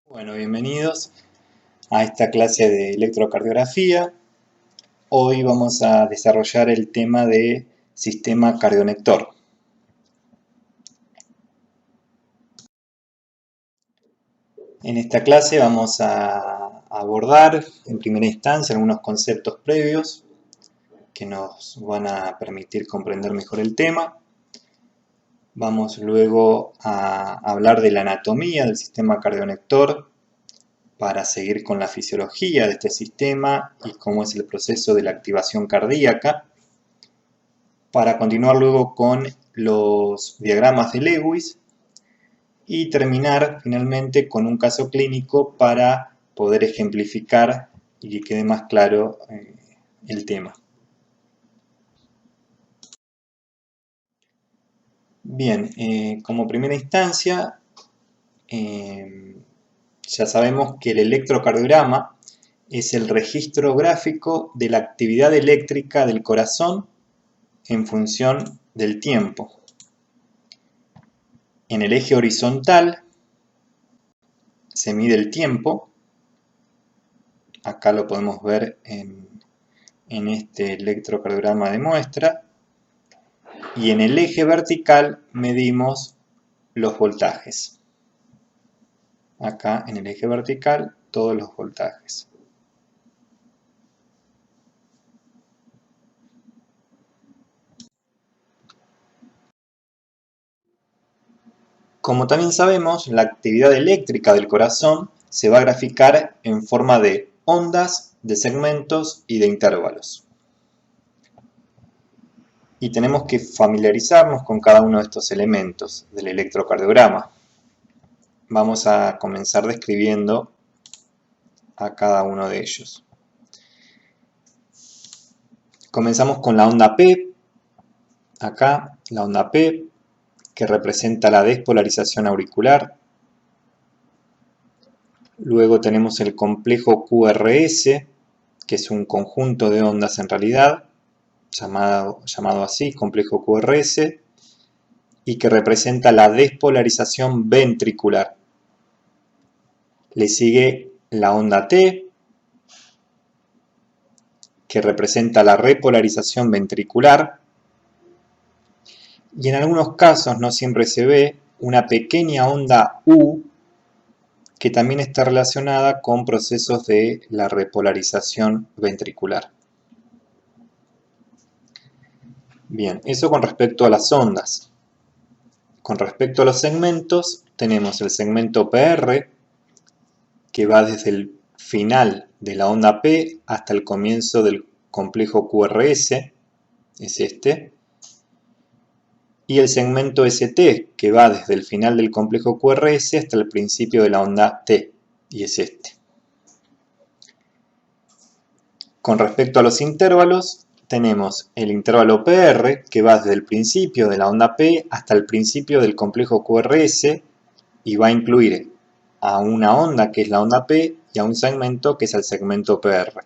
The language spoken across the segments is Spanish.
Bueno, bienvenidos a esta clase de electrocardiografía. Hoy vamos a desarrollar el tema de sistema cardionector. En esta clase vamos a abordar en primera instancia algunos conceptos previos que nos van a permitir comprender mejor el tema. Vamos luego a hablar de la anatomía del sistema cardionector para seguir con la fisiología de este sistema y cómo es el proceso de la activación cardíaca, para continuar luego con los diagramas de Lewis y terminar finalmente con un caso clínico para poder ejemplificar y que quede más claro el tema. Bien, como primera instancia, ya sabemos que el electrocardiograma es el registro gráfico de la actividad eléctrica del corazón en función del tiempo. En el eje horizontal se mide el tiempo. Acá lo podemos ver en este electrocardiograma de muestra. Y en el eje vertical medimos los voltajes. Acá en el eje vertical todos los voltajes. Como también sabemos, la actividad eléctrica del corazón se va a graficar en forma de ondas, de segmentos y de intervalos. Y tenemos que familiarizarnos con cada uno de estos elementos del electrocardiograma. Vamos a comenzar describiendo a cada uno de ellos. Comenzamos con la onda P. Acá, la onda P, que representa la despolarización auricular. Luego tenemos el complejo QRS, que es un conjunto de ondas en realidad, llamado así, complejo QRS, y que representa la despolarización ventricular. Le sigue la onda T, que representa la repolarización ventricular, y en algunos casos, no siempre se ve, una pequeña onda U, que también está relacionada con procesos de la repolarización ventricular. Bien, eso con respecto a las ondas. Con respecto a los segmentos, tenemos el segmento PR, que va desde el final de la onda P hasta el comienzo del complejo QRS, es este, y el segmento ST, que va desde el final del complejo QRS hasta el principio de la onda T, y es este. Con respecto a los intervalos, tenemos el intervalo PR, que va desde el principio de la onda P hasta el principio del complejo QRS, y va a incluir a una onda, que es la onda P, y a un segmento, que es el segmento PR.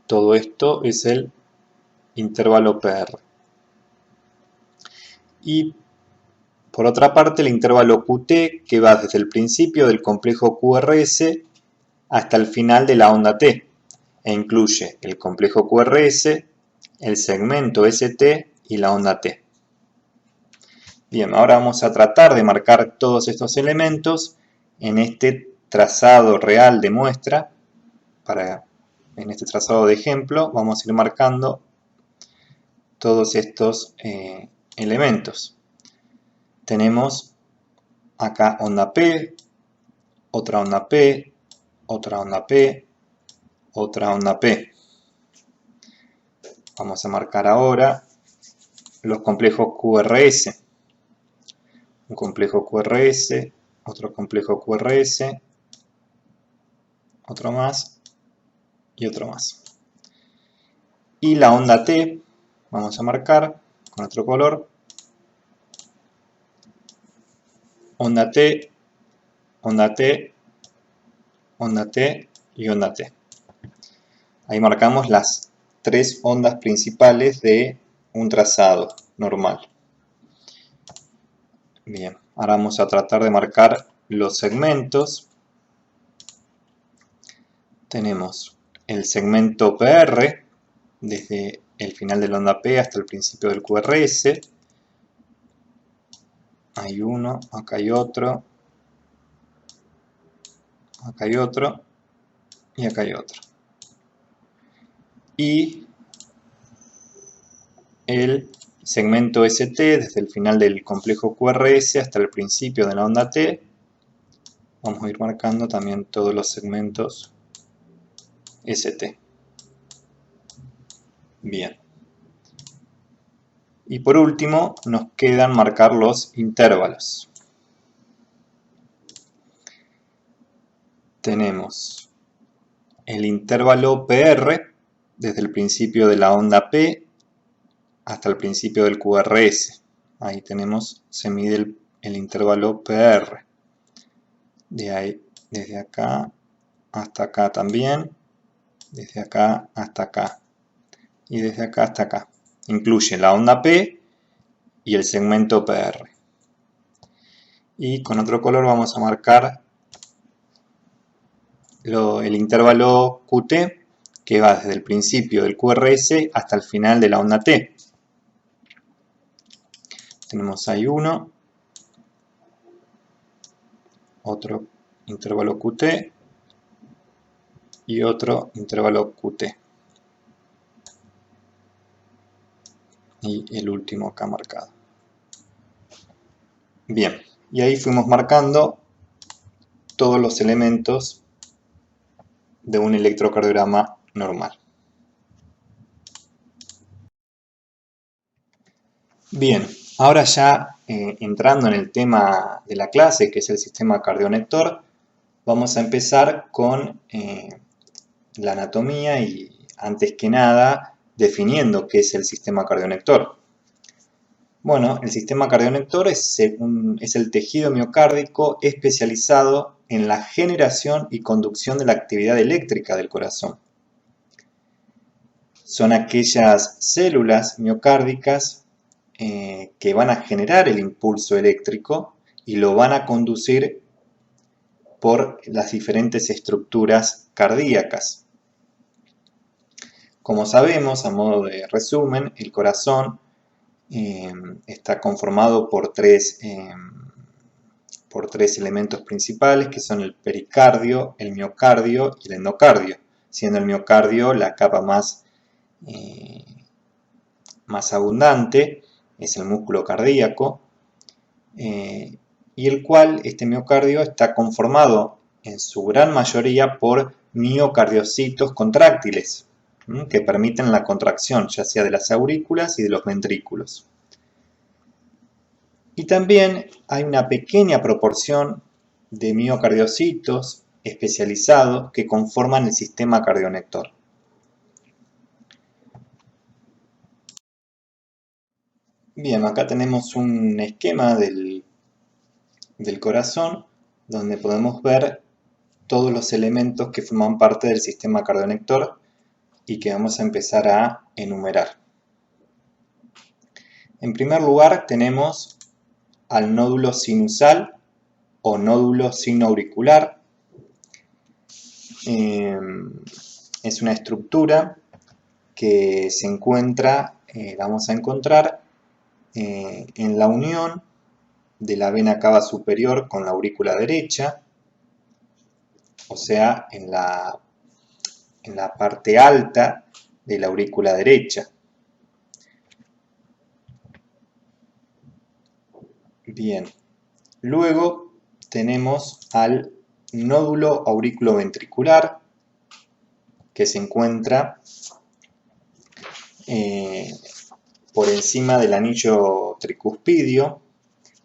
Todo esto es el intervalo PR. Y por otra parte, el intervalo QT, que va desde el principio del complejo QRS hasta el final de la onda T, e incluye el complejo QRS, el segmento ST y la onda T. Bien, ahora vamos a tratar de marcar todos estos elementos en este trazado real de muestra. En este trazado de ejemplo vamos a ir marcando todos estos elementos. Tenemos acá onda P, otra onda P, otra onda P, otra onda P. Vamos a marcar ahora los complejos QRS. Un complejo QRS, otro complejo QRS, otro más y otro más. Y la onda T, vamos a marcar con otro color. Onda T, onda T, onda T y onda T. Ahí marcamos las tres ondas principales de un trazado normal. Bien, ahora vamos a tratar de marcar los segmentos, tenemos el segmento PR, desde el final de la onda P hasta el principio del QRS. Hay uno, acá hay otro, acá hay otro, y acá hay otro. Y el segmento ST, desde el final del complejo QRS hasta el principio de la onda T. Vamos a ir marcando también todos los segmentos ST. Bien. Y por último, nos quedan marcar los intervalos. Tenemos el intervalo PR, desde el principio de la onda P hasta el principio del QRS. Ahí tenemos, se mide el intervalo PR. De ahí, desde acá hasta acá también, desde acá hasta acá, y desde acá hasta acá. Incluye la onda P y el segmento PR. Y con otro color vamos a marcar el intervalo QT, que va desde el principio del QRS hasta el final de la onda T. Tenemos ahí uno, otro intervalo QT y otro intervalo QT. Y el último acá marcado. Bien, y ahí fuimos marcando todos los elementos de un electrocardiograma normal. Bien, ahora ya entrando en el tema de la clase, que es el sistema cardionector, vamos a empezar con la anatomía y, antes que nada, definiendo qué es el sistema cardionector. Bueno, el sistema cardionector es el tejido miocárdico especializado en la generación y conducción de la actividad eléctrica del corazón. Son aquellas células miocárdicas que van a generar el impulso eléctrico y lo van a conducir por las diferentes estructuras cardíacas. Como sabemos, a modo de resumen, el corazón está conformado por tres elementos principales, que son el pericardio, el miocardio y el endocardio, siendo el miocardio la capa más abundante, es el músculo cardíaco, y el cual, este miocardio, está conformado en su gran mayoría por miocardiocitos contráctiles, que permiten la contracción ya sea de las aurículas y de los ventrículos. Y también hay una pequeña proporción de miocardiocitos especializados que conforman el sistema cardionector. Bien, acá tenemos un esquema del corazón donde podemos ver todos los elementos que forman parte del sistema cardionector y que vamos a empezar a enumerar. En primer lugar tenemos al nódulo sinusal o nódulo sinoauricular. Es una estructura que se encuentra, vamos a encontrar en la unión de la vena cava superior con la aurícula derecha, o sea, en la parte alta de la aurícula derecha. Bien, luego tenemos al nódulo auriculoventricular, que se encuentra por encima del anillo tricuspidio,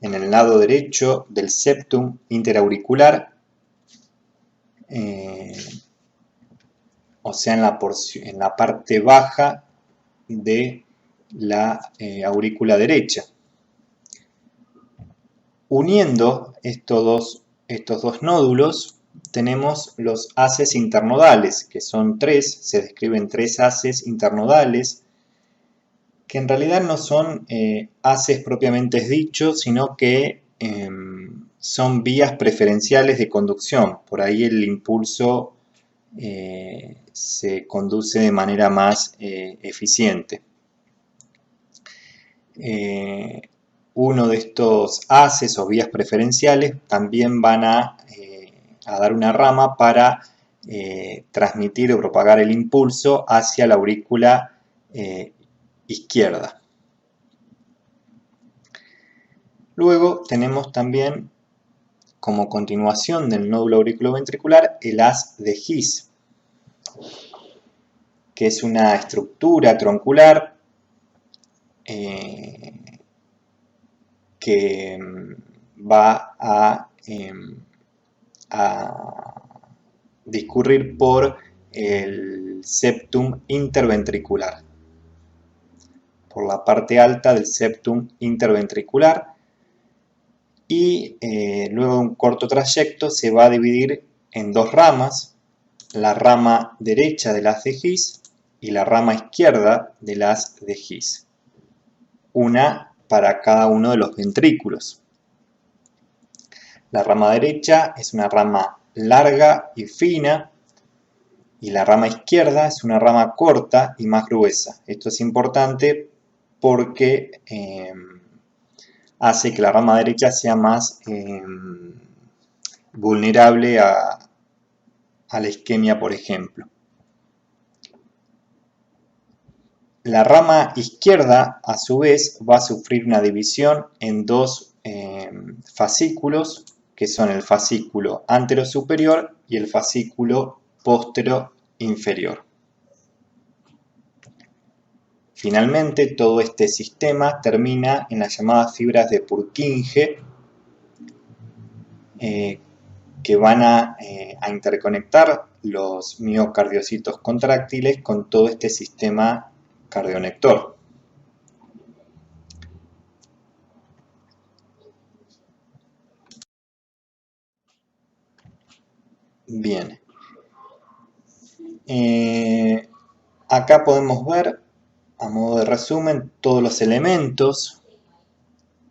en el lado derecho del septum interauricular, o sea, en la parte baja de la aurícula derecha. Uniendo estos dos nódulos, tenemos los haces internodales, que son tres, se describen tres haces internodales, que en realidad no son haces propiamente dichos, sino que son vías preferenciales de conducción. Por ahí el impulso se conduce de manera más eficiente. Uno de estos haces o vías preferenciales también van a dar una rama para transmitir o propagar el impulso hacia la aurícula izquierda. Luego tenemos también, como continuación del nódulo auriculoventricular, el haz de His, que es una estructura troncular que va a discurrir por el septum interventricular, por la parte alta del septum interventricular, y luego de un corto trayecto se va a dividir en dos ramas, la rama derecha del haz de His y la rama izquierda del haz de His, una para cada uno de los ventrículos. La rama derecha es una rama larga y fina, y la rama izquierda es una rama corta y más gruesa. Esto es importante porque hace que la rama derecha sea más vulnerable a la isquemia, por ejemplo. La rama izquierda, a su vez, va a sufrir una división en dos fascículos, que son el fascículo anterosuperior y el fascículo postero-inferior. Finalmente, todo este sistema termina en las llamadas fibras de Purkinje, que van a interconectar los miocardiocitos contráctiles con todo este sistema cardionector. Bien. Acá podemos ver, a modo de resumen, todos los elementos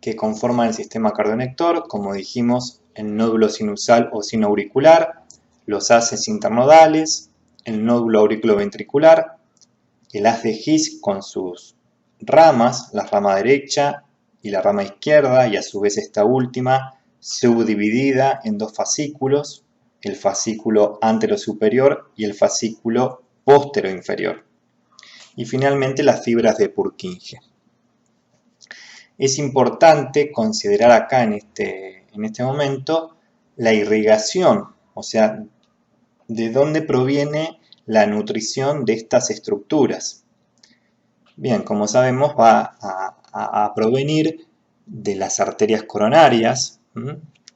que conforman el sistema cardionector, como dijimos, el nódulo sinusal o sinoauricular, los haces internodales, el nódulo auriculoventricular, el haz de His con sus ramas, la rama derecha y la rama izquierda, y a su vez esta última subdividida en dos fascículos, el fascículo anterosuperior y el fascículo posteroinferior. Y finalmente las fibras de Purkinje. Es importante considerar acá en este momento la irrigación, o sea, de dónde proviene la nutrición de estas estructuras. Bien, como sabemos, va a provenir de las arterias coronarias,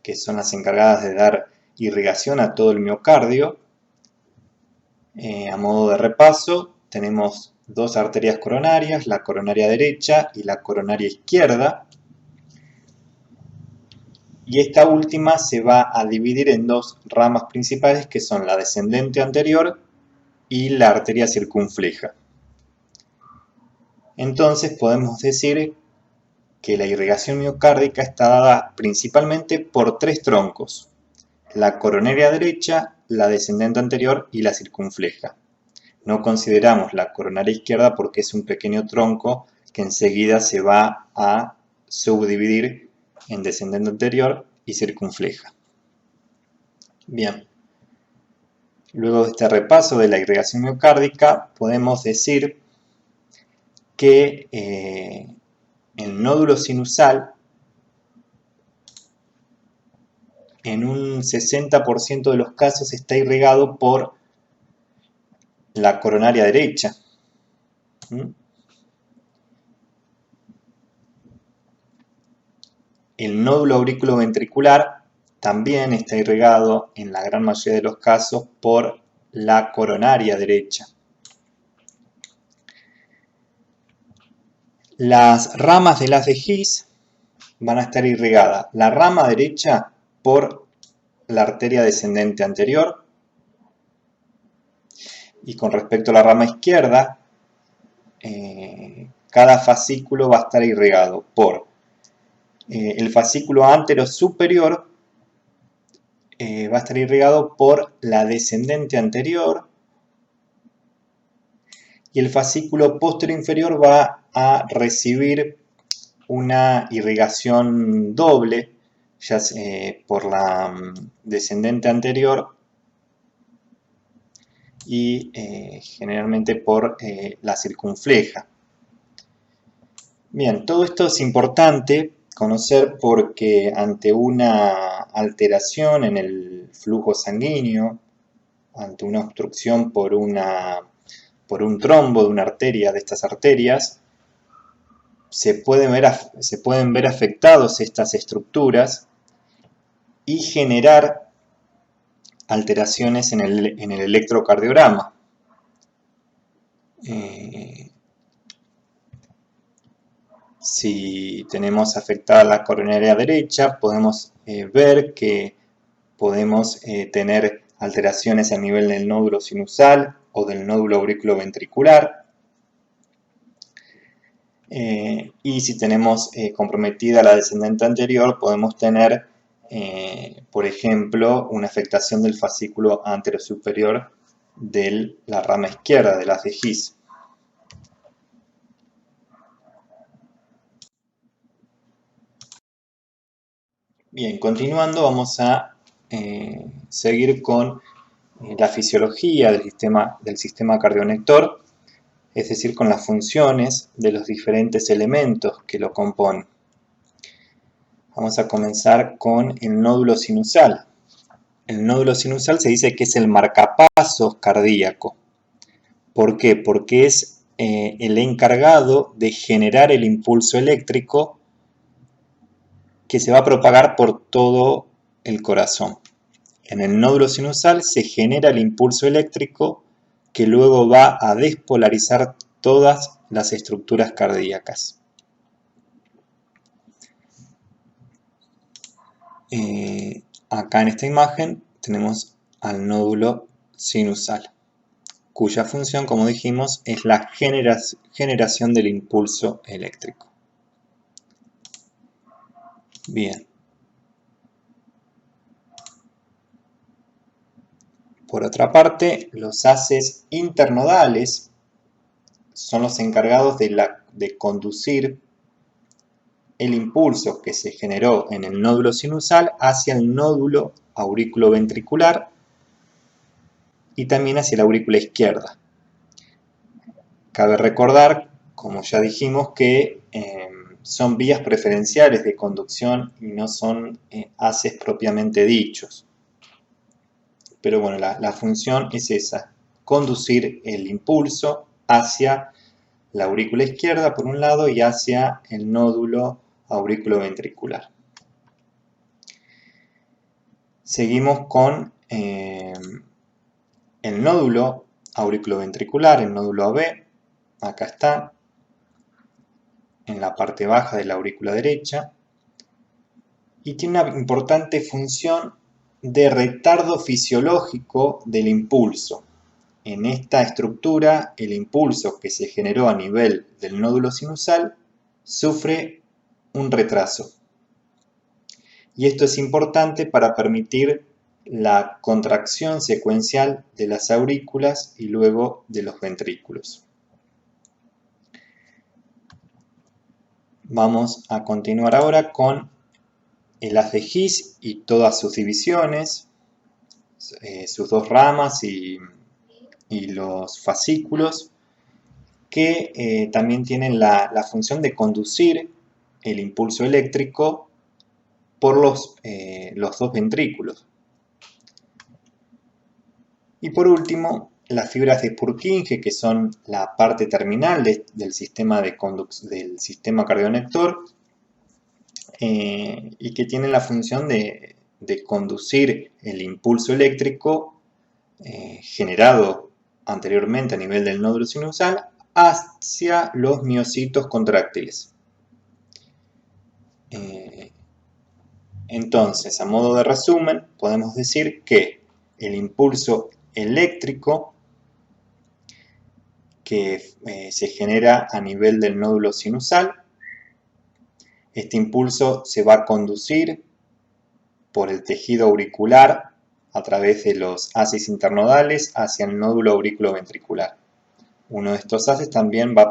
que son las encargadas de dar irrigación a todo el miocardio. A modo de repaso, tenemos dos arterias coronarias, la coronaria derecha y la coronaria izquierda. Y esta última se va a dividir en dos ramas principales, que son la descendente anterior y la arteria circunfleja. Entonces podemos decir que la irrigación miocárdica está dada principalmente por tres troncos: la coronaria derecha, la descendente anterior y la circunfleja. No consideramos la coronaria izquierda porque es un pequeño tronco que enseguida se va a subdividir en descendente anterior y circunfleja. Bien, luego de este repaso de la irrigación miocárdica, podemos decir que el nódulo sinusal, en un 60% de los casos, está irrigado por la coronaria derecha. El nódulo auriculoventricular también está irrigado en la gran mayoría de los casos por la coronaria derecha. Las ramas del haz de His van a estar irrigadas, la rama derecha por la arteria descendente anterior, y con respecto a la rama izquierda, cada fascículo va a estar irrigado por el fascículo anterosuperior va a estar irrigado por la descendente anterior y el fascículo posterior inferior va a recibir una irrigación doble, ya por la descendente anterior y generalmente por la circunfleja. Bien, todo esto es importante conocer porque ante una alteración en el flujo sanguíneo, ante una obstrucción por un trombo de una arteria, de estas arterias, se pueden ver afectados estas estructuras y generar alteraciones en el electrocardiograma. Si tenemos afectada la coronaria derecha, podemos ver que podemos tener alteraciones a nivel del nódulo sinusal o del nódulo auriculoventricular. Y si tenemos comprometida la descendente anterior, podemos tener, por ejemplo, una afectación del fascículo anterosuperior de la rama izquierda del haz de His. Bien, continuando, vamos a seguir con la fisiología del sistema cardionector, es decir, con las funciones de los diferentes elementos que lo componen. Vamos a comenzar con el nódulo sinusal. El nódulo sinusal se dice que es el marcapasos cardíaco. ¿Por qué? Porque es el encargado de generar el impulso eléctrico que se va a propagar por todo el corazón. En el nódulo sinusal se genera el impulso eléctrico que luego va a despolarizar todas las estructuras cardíacas. Acá en esta imagen tenemos al nódulo sinusal, cuya función, como dijimos, es la generación del impulso eléctrico. Bien. Por otra parte, los haces internodales son los encargados de conducir el impulso que se generó en el nódulo sinusal hacia el nódulo auriculoventricular y también hacia la aurícula izquierda. Cabe recordar, como ya dijimos, que son vías preferenciales de conducción y no son haces propiamente dichos. Pero bueno, la función es esa, conducir el impulso hacia la aurícula izquierda por un lado y hacia el nódulo auriculoventricular. Seguimos con el nódulo auriculoventricular, el nódulo AB, acá está, en la parte baja de la aurícula derecha, y tiene una importante función de retardo fisiológico del impulso. En esta estructura, el impulso que se generó a nivel del nódulo sinusal sufre un retraso. Y esto es importante para permitir la contracción secuencial de las aurículas y luego de los ventrículos. Vamos a continuar ahora con el haz de His y todas sus divisiones, sus dos ramas y los fascículos, que también tienen la función de conducir el impulso eléctrico por los dos ventrículos. Y por último, las fibras de Purkinje, que son la parte terminal del sistema cardionector, y que tienen la función de conducir el impulso eléctrico generado anteriormente a nivel del nódulo sinusal hacia los miocitos contráctiles. Entonces, a modo de resumen, podemos decir que el impulso eléctrico que se genera a nivel del nódulo sinusal, este impulso se va a conducir por el tejido auricular a través de los haces internodales hacia el nódulo auriculoventricular. Uno de estos haces también va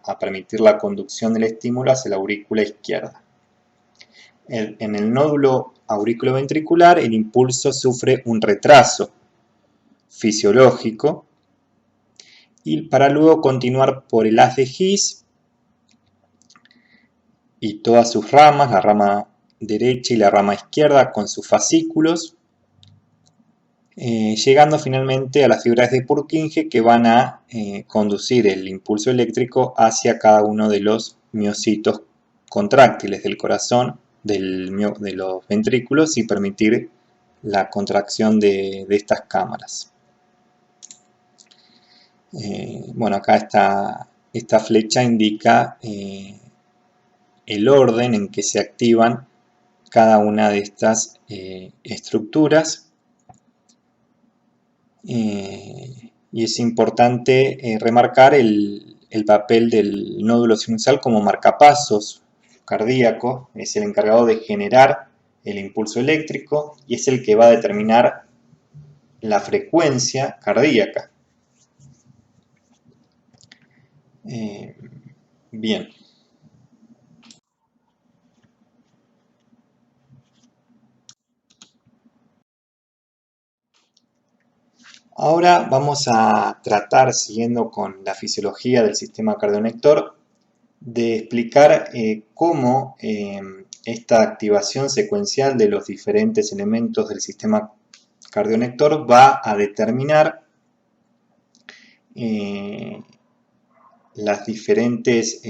a permitir la conducción del estímulo hacia la aurícula izquierda. En el nódulo auriculoventricular el impulso sufre un retraso fisiológico y para luego continuar por el haz de His y todas sus ramas, la rama derecha y la rama izquierda con sus fascículos, llegando finalmente a las fibras de Purkinje que van a conducir el impulso eléctrico hacia cada uno de los miocitos contráctiles del corazón, de los ventrículos y permitir la contracción de estas cámaras. Bueno, acá esta flecha indica el orden en que se activan cada una de estas estructuras. Y es importante remarcar el papel del nódulo sinusal como marcapasos cardíaco. Es el encargado de generar el impulso eléctrico y es el que va a determinar la frecuencia cardíaca. Bien. Ahora vamos a tratar, siguiendo con la fisiología del sistema cardionector, de explicar cómo esta activación secuencial de los diferentes elementos del sistema cardionector va a determinar las diferentes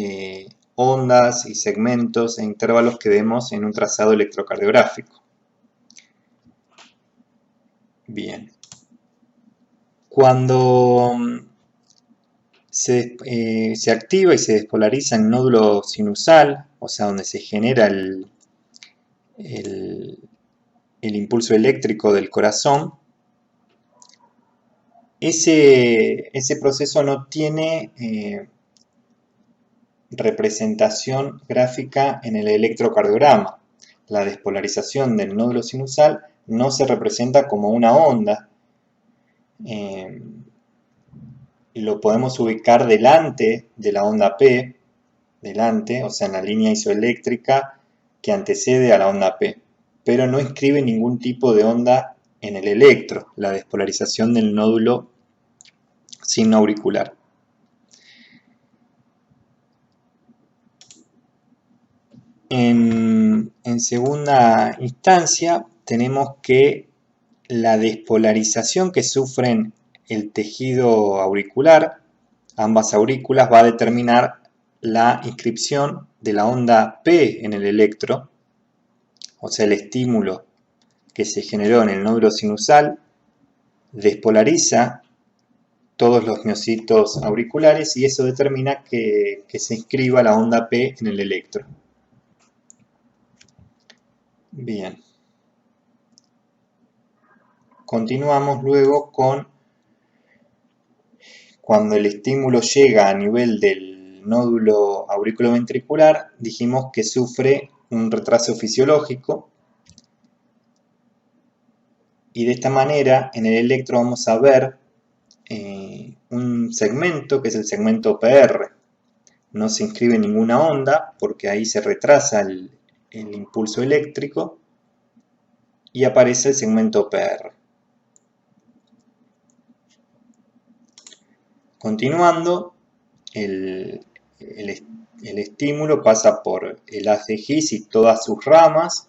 ondas y segmentos e intervalos que vemos en un trazado electrocardiográfico. Bien. Cuando se activa y se despolariza el nódulo sinusal, o sea, donde se genera el impulso eléctrico del corazón, ese proceso no tiene representación gráfica en el electrocardiograma. La despolarización del nódulo sinusal no se representa como una onda. Lo podemos ubicar delante de la onda P, o sea, en la línea isoeléctrica que antecede a la onda P, pero no inscribe ningún tipo de onda en el electro, la despolarización del nódulo sinoauricular. En segunda instancia, tenemos que la despolarización que sufren el tejido auricular, ambas aurículas, va a determinar la inscripción de la onda P en el electro, o sea, el estímulo que se generó en el nódulo sinusal despolariza todos los miocitos auriculares y eso determina que se inscriba la onda P en el electro. Bien. Continuamos luego con cuando el estímulo llega a nivel del nódulo auriculoventricular, dijimos que sufre un retraso fisiológico y de esta manera en el electro vamos a ver un segmento que es el segmento PR. No se inscribe ninguna onda porque ahí se retrasa el impulso eléctrico y aparece el segmento PR. Continuando, el estímulo pasa por el haz de His y todas sus ramas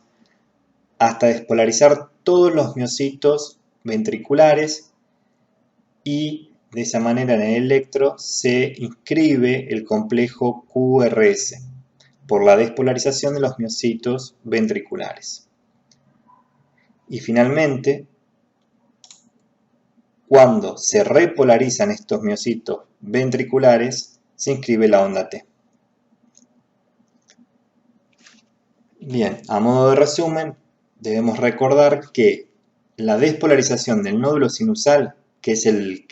hasta despolarizar todos los miocitos ventriculares y de esa manera en el electro se inscribe el complejo QRS por la despolarización de los miocitos ventriculares. Y finalmente, cuando se repolarizan estos miocitos ventriculares, se inscribe la onda T. Bien, a modo de resumen, debemos recordar que la despolarización del nódulo sinusal, que es el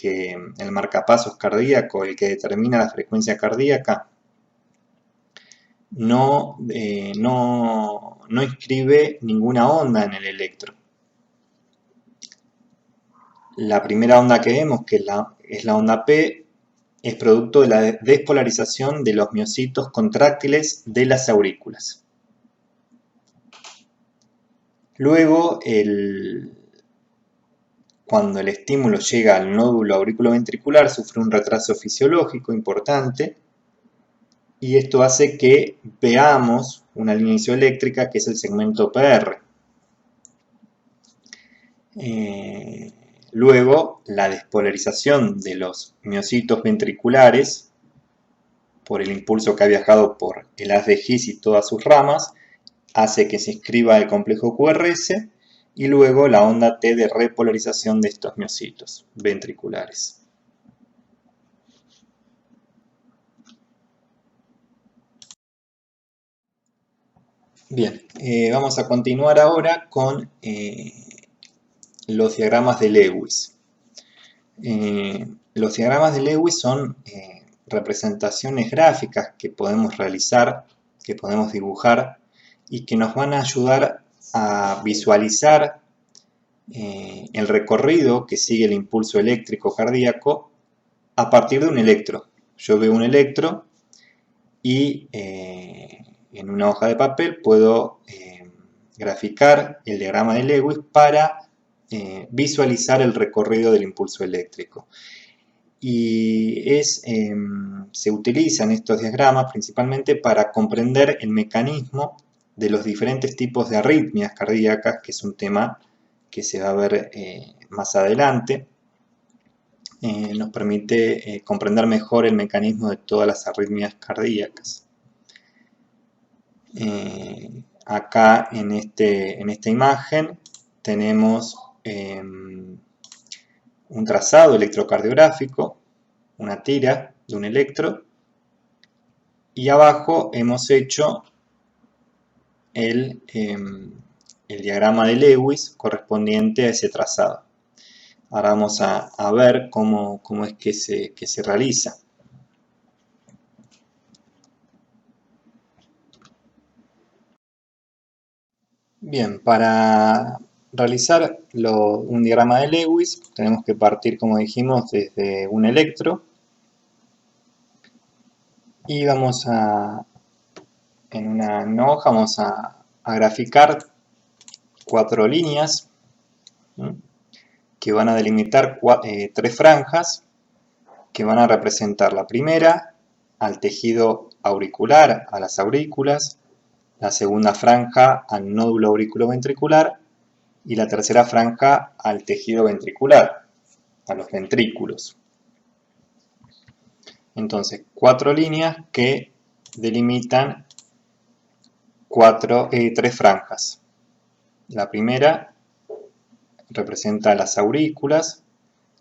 marcapasos cardíaco, el que determina la frecuencia cardíaca, no inscribe ninguna onda en el electro. La primera onda que vemos, que es la onda P, es producto de la despolarización de los miocitos contráctiles de las aurículas. Luego, cuando el estímulo llega al nódulo auriculoventricular, sufre un retraso fisiológico importante, y esto hace que veamos una línea isoeléctrica que es el segmento PR. Luego, la despolarización de los miocitos ventriculares por el impulso que ha viajado por el haz de His y todas sus ramas hace que se inscriba el complejo QRS, y luego la onda T de repolarización de estos miocitos ventriculares. Bien, vamos a continuar ahora con los diagramas de Lewis. Los diagramas de Lewis son representaciones gráficas que podemos realizar, que podemos dibujar y que nos van a ayudar a visualizar el recorrido que sigue el impulso eléctrico cardíaco a partir de un electro. Yo veo un electro y en una hoja de papel puedo graficar el diagrama de Lewis para visualizar el recorrido del impulso eléctrico. Y se utilizan estos diagramas principalmente para comprender el mecanismo de los diferentes tipos de arritmias cardíacas, que es un tema que se va a ver más adelante. Nos permite comprender mejor el mecanismo de todas las arritmias cardíacas. Acá en esta imagen tenemos un trazado electrocardiográfico, una tira de un electro, y abajo hemos hecho el diagrama de Lewis correspondiente a ese trazado. Ahora vamos a ver cómo es que se realiza. Bien, para realizar un diagrama de Lewis tenemos que partir, como dijimos, desde un electro, y vamos en una hoja vamos a graficar 4 líneas que van a delimitar 3 franjas que van a representar la primera al tejido auricular, a las aurículas, la segunda franja al nódulo auriculoventricular y la tercera franja al tejido ventricular, a los ventrículos. Entonces, 4 líneas que delimitan 3 franjas. La primera representa las aurículas,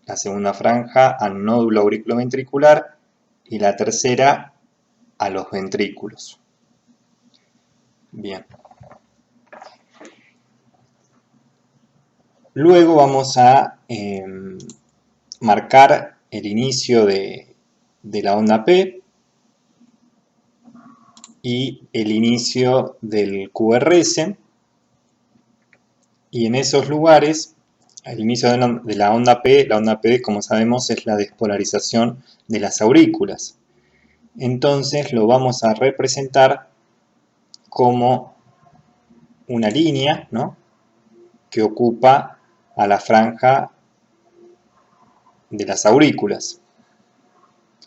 la segunda franja al nódulo auriculoventricular y la tercera a los ventrículos. Bien. Luego vamos a marcar el inicio de la onda P y el inicio del QRS, y en esos lugares, al inicio de la onda P, como sabemos es la despolarización de las aurículas. Entonces lo vamos a representar como una línea, ¿no?, que ocupa a la franja de las aurículas.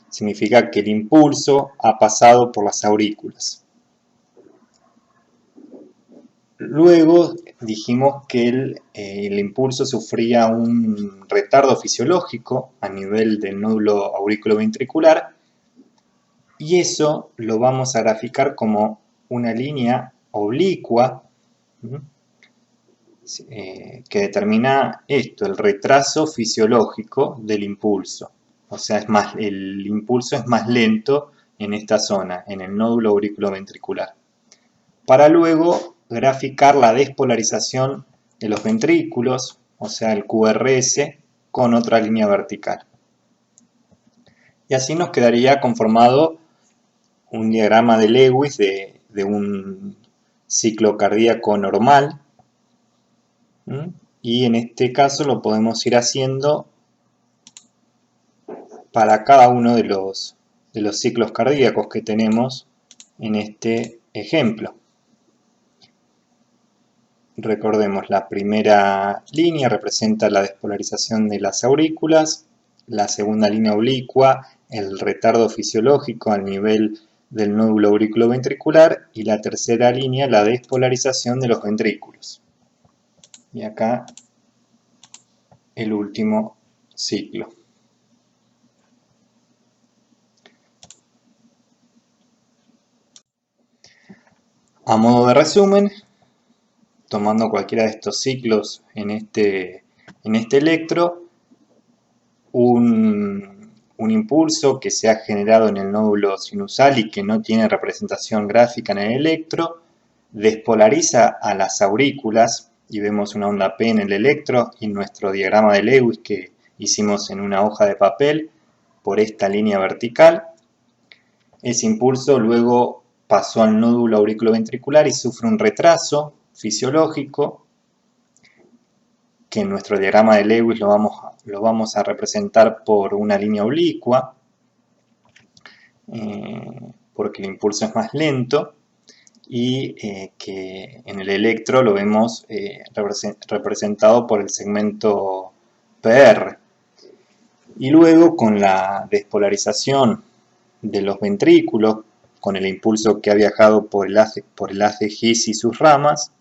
Significa que el impulso ha pasado por las aurículas. Luego dijimos que el impulso sufría un retardo fisiológico a nivel del nódulo auriculoventricular, y eso lo vamos a graficar como una línea oblicua que determina esto, el retraso fisiológico del impulso. O sea, el impulso es más lento en esta zona, en el nódulo auriculoventricular. Para luego graficar la despolarización de los ventrículos, o sea, el QRS, con otra línea vertical. Y así nos quedaría conformado un diagrama de Lewis de un ciclo cardíaco normal. Y en este caso lo podemos ir haciendo para cada uno de los ciclos cardíacos que tenemos en este ejemplo. Recordemos, la primera línea representa la despolarización de las aurículas, la segunda línea oblicua el retardo fisiológico al nivel del nódulo auriculoventricular y la tercera línea la despolarización de los ventrículos. Y acá el último ciclo. A modo de resumen, tomando cualquiera de estos ciclos en este electro, un impulso que se ha generado en el nódulo sinusal y que no tiene representación gráfica en el electro, despolariza a las aurículas y vemos una onda P en el electro y nuestro diagrama de Lewis que hicimos en una hoja de papel por esta línea vertical. Ese impulso luego pasó al nódulo auriculoventricular y sufre un retraso fisiológico que en nuestro diagrama de Lewis lo vamos a representar por una línea oblicua, porque el impulso es más lento, y que en el electro lo vemos representado por el segmento PR. Y luego con la despolarización de los ventrículos, con el impulso que ha viajado por el haz de His y sus ramas,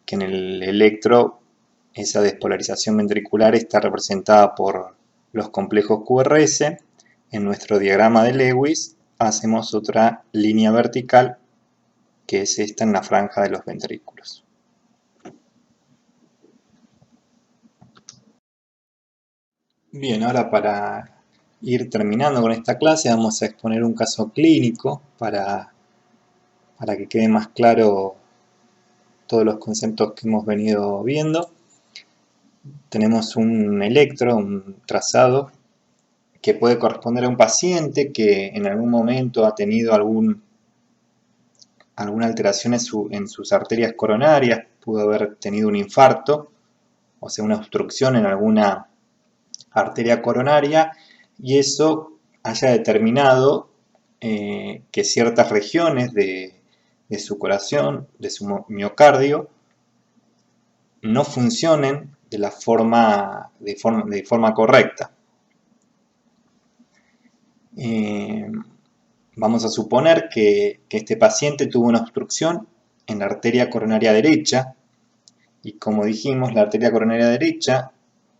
que en el electro esa despolarización ventricular está representada por los complejos QRS. En nuestro diagrama de Lewis hacemos otra línea vertical que es esta en la franja de los ventrículos. Bien, ahora para ir terminando con esta clase vamos a exponer un caso clínico para que quede más claro todos los conceptos que hemos venido viendo. Tenemos un electro, un trazado, que puede corresponder a un paciente que en algún momento ha tenido alguna alteración en sus arterias coronarias, pudo haber tenido un infarto, o sea, una obstrucción en alguna arteria coronaria, y eso haya determinado que ciertas regiones de su corazón, de su miocardio, no funcionen de forma correcta. Vamos a suponer que este paciente tuvo una obstrucción en la arteria coronaria derecha, y como dijimos, la arteria coronaria derecha,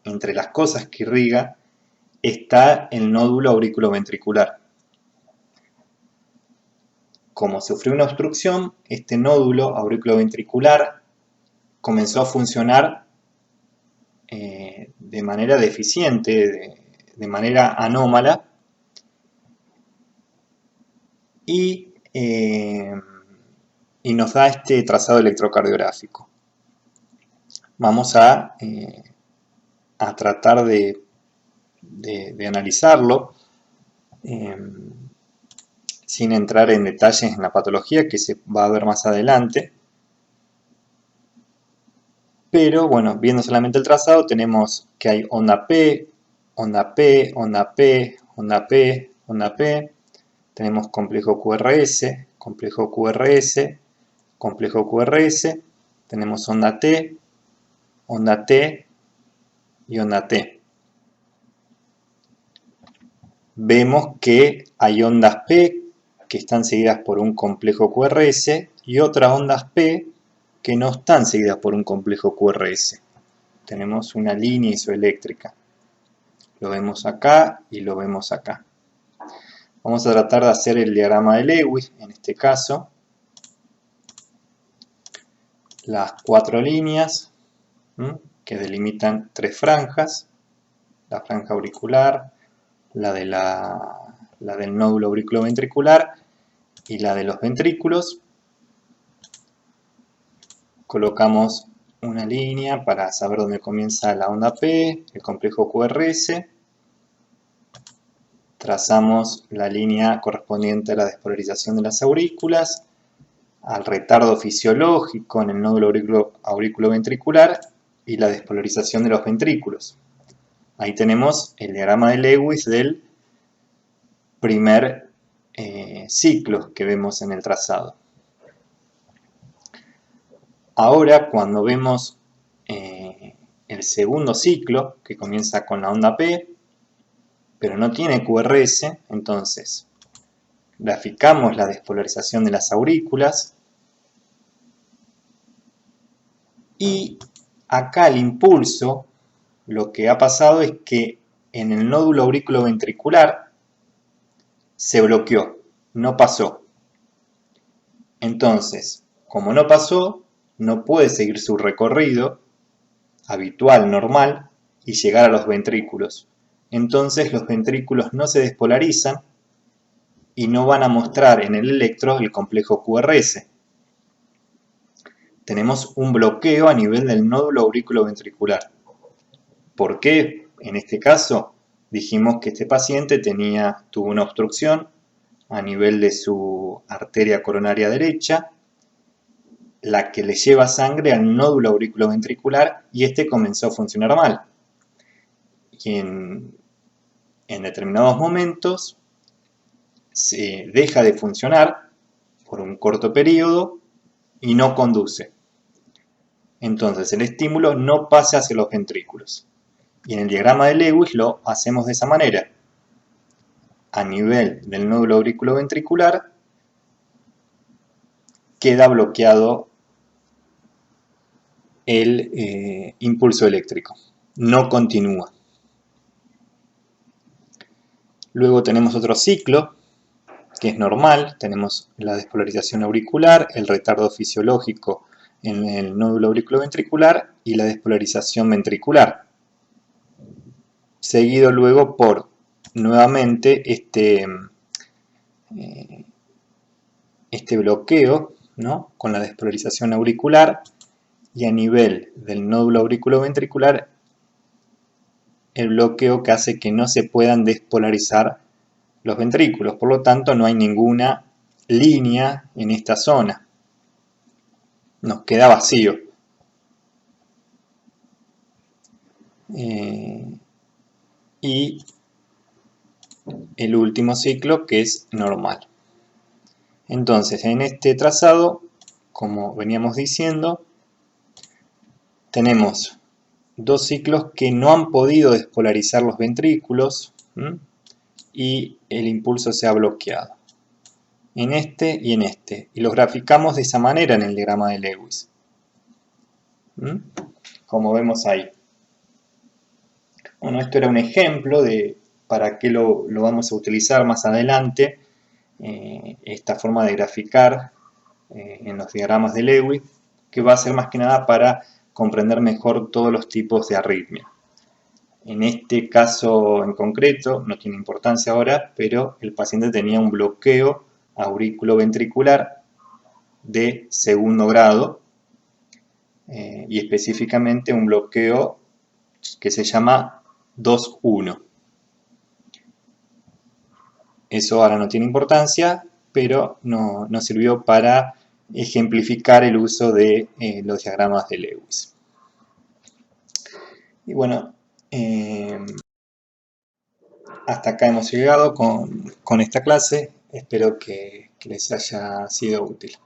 entre las cosas que irriga, está el nódulo auriculoventricular. Como sufrió una obstrucción, este nódulo auriculoventricular comenzó a funcionar de manera deficiente, de manera anómala, y nos da este trazado electrocardiográfico. Vamos a tratar de analizarlo sin entrar en detalles en la patología que se va a ver más adelante. Pero bueno, viendo solamente el trazado tenemos que hay onda P, onda P, onda P, onda P, onda P. Tenemos complejo QRS, complejo QRS, complejo QRS. Tenemos onda T y onda T. Vemos que hay ondas P que están seguidas por un complejo QRS y otras ondas P que no están seguidas por un complejo QRS. Tenemos una línea isoeléctrica. Lo vemos acá y lo vemos acá. Vamos a tratar de hacer el diagrama de Lewis, en este caso. Las cuatro líneas que delimitan tres franjas. La franja auricular, la del nódulo auriculoventricular y la de los ventrículos. Colocamos una línea para saber dónde comienza la onda P, el complejo QRS. trazamos la línea correspondiente a la despolarización de las aurículas, al retardo fisiológico en el nódulo auriculoventricular y la despolarización de los ventrículos. Ahí tenemos el diagrama de Lewis del primer ciclo que vemos en el trazado. Ahora, cuando vemos el segundo ciclo, que comienza con la onda P, pero no tiene QRS, entonces graficamos la despolarización de las aurículas y acá el impulso, lo que ha pasado es que en el nódulo auriculoventricular se bloqueó, no pasó. Entonces, como no pasó, no puede seguir su recorrido habitual, normal, y llegar a los ventrículos. Entonces los ventrículos no se despolarizan y no van a mostrar en el electro el complejo QRS. Tenemos un bloqueo a nivel del nódulo auriculoventricular. ¿Por qué? En este caso dijimos que este paciente tuvo una obstrucción a nivel de su arteria coronaria derecha, la que le lleva sangre al nódulo auriculoventricular y este comenzó a funcionar mal. Y en determinados momentos se deja de funcionar por un corto periodo y no conduce. Entonces el estímulo no pasa hacia los ventrículos. Y en el diagrama de Lewis lo hacemos de esa manera. A nivel del nódulo auriculoventricular queda bloqueado el impulso eléctrico, no continúa. Luego tenemos otro ciclo, que es normal, tenemos la despolarización auricular, el retardo fisiológico en el nódulo auriculoventricular y la despolarización ventricular. Seguido luego por, nuevamente, este bloqueo, ¿no?, con la despolarización auricular, y a nivel del nódulo auriculoventricular el bloqueo que hace que no se puedan despolarizar los ventrículos. Por lo tanto, no hay ninguna línea en esta zona. Nos queda vacío. Y el último ciclo, que es normal. Entonces, en este trazado, como veníamos diciendo, tenemos dos ciclos que no han podido despolarizar los ventrículos y el impulso se ha bloqueado. En este y en este. Y los graficamos de esa manera en el diagrama de Lewis. Como vemos ahí. Bueno, esto era un ejemplo de para qué lo vamos a utilizar más adelante. Esta forma de graficar en los diagramas de Lewis, que va a ser más que nada para comprender mejor todos los tipos de arritmia. En este caso en concreto, no tiene importancia ahora, pero el paciente tenía un bloqueo auriculoventricular de segundo grado y específicamente un bloqueo que se llama 2-1. Eso ahora no tiene importancia, pero nos sirvió para ejemplificar el uso de los diagramas de Lewis. Y bueno, hasta acá hemos llegado con esta clase. Espero que les haya sido útil.